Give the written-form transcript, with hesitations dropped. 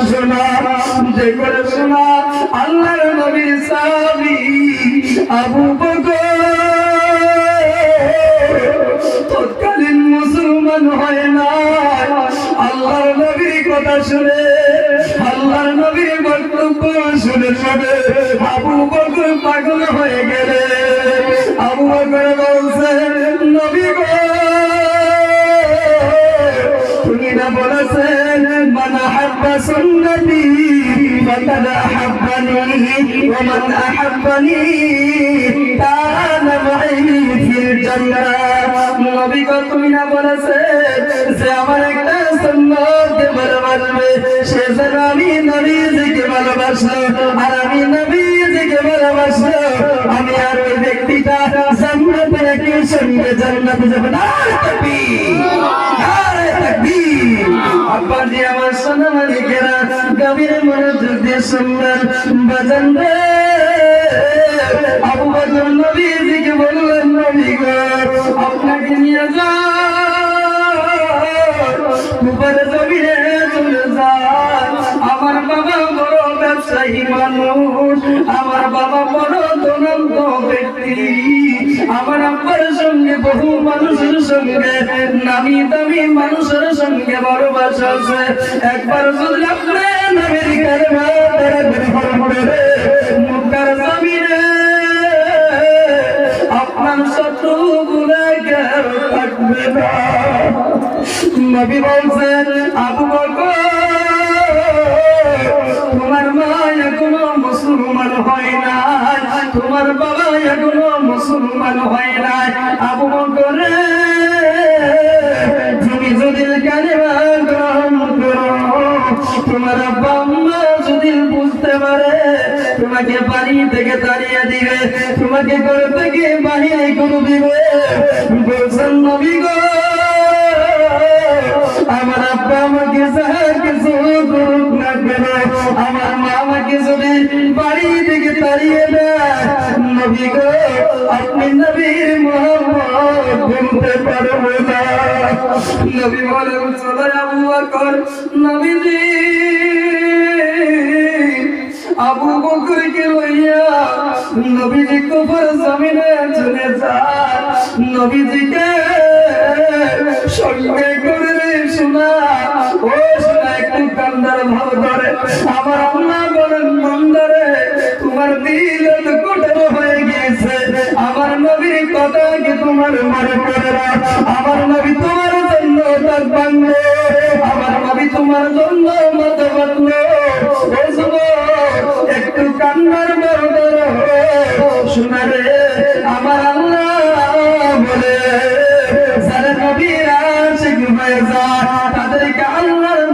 শোনা যে করে শোনা আল্লাহর নবীর সাহাবী আবু বকর তৎকালীন মুসলমান হয় না, আল্লাহর নবীর কথা শুনে আল্লাহর নবীর বক্তব্য শুনে শুনে আবু বকর পাগল হয়ে গেলে। আবু বকর বলছে, নবী গো তুমি না বলেছেন মান আহাব্বা সুন্নতি ফাকাদ আহাব্বানি ওয়া মান আহাব্বানি কানা মাই ফিল জান্নাহ। নবী গো তুমি না বলেছেন যে আমার একটা সুন্নতকে ভালোবাসবে সে যেন আমি নবীজিকে ভালোবাসলো, আর আমি নবীজিকে ভালোবাসলো আমি আর ওই ব্যক্তিটা জান্নাতে একই সঙ্গে জান্নাতে যাবে। নারে তাকবীর, নারে তাকবীর। আব্বা জি আমার সোনা মালিকেরা গভীর মনোযোগ দিয়ে শুনবেন। বাজান রে আবু বকর নবীজিকে বললেন, নবী গো আপনাকে নিয়ে উপরে জমিনে চলে যান। আমার বাবা বড় ব্যবসায়ী মানুষ, আমার বাবা বড় ধনন্ত ব্যক্তি, আমার আব্বার সঙ্গে বহু মানুষের সঙ্গে নামি দামি মানুষের সঙ্গে বড় বাসা আছে। একবার যদি আপনি আমেরিকার মুখার জমিনে আপনার শত্রু গুনাহগার থাকবে না। নবী বলছেন, আবু বকর তোমার মা এখনো মুসলমান হয় নাই, তোমার বাবা এখনো মুসলমান হয় নাই। আবু বকর তুমি যদি কালেমা গ্রহণ করো, তোমার আব্বা আম্মা যদি বুঝতে পারে তোমাকে বাড়ি থেকে তাড়িয়ে দিবে, তোমাকে ঘর থেকে বাহিরে করে দিবে। বলছেন, নবী গো আমার আব্বা আমাকে যাহা কিছু করুক না কেন, আমার মা আমাকে যদি বাড়ি থেকে তাড়িয়ে দেয়, নবী গো আপনি নবীর মুহাম্মদ বলতে পারবো না। নবী বলেন, চলো আবু বকর। নবীজি আবু বকরকে লইয়া নবীজি কবর জমিনে চলে যান। নবীজিকে সঙ্গে করে শোনা, ও শোনা একটু কান্দার ভাব ধরে। আমার আল্লাহ বলেন, মন্দারে তোমার দিল তো কঠোর হয়ে গিয়েছে, আমার নবীর কথা কি তোমার মনে পড়ে না? আমার নবী তোমার জন্য তার বাংলো, আমার নবী তোমার জন্য মত বাঁধলো। একটু কান্নার ভাব ধরো শোনা রে। আমার আল্লাহ বলে যারা নবীর আশিক হয়ে যায় তাদেরকে আল্লাহর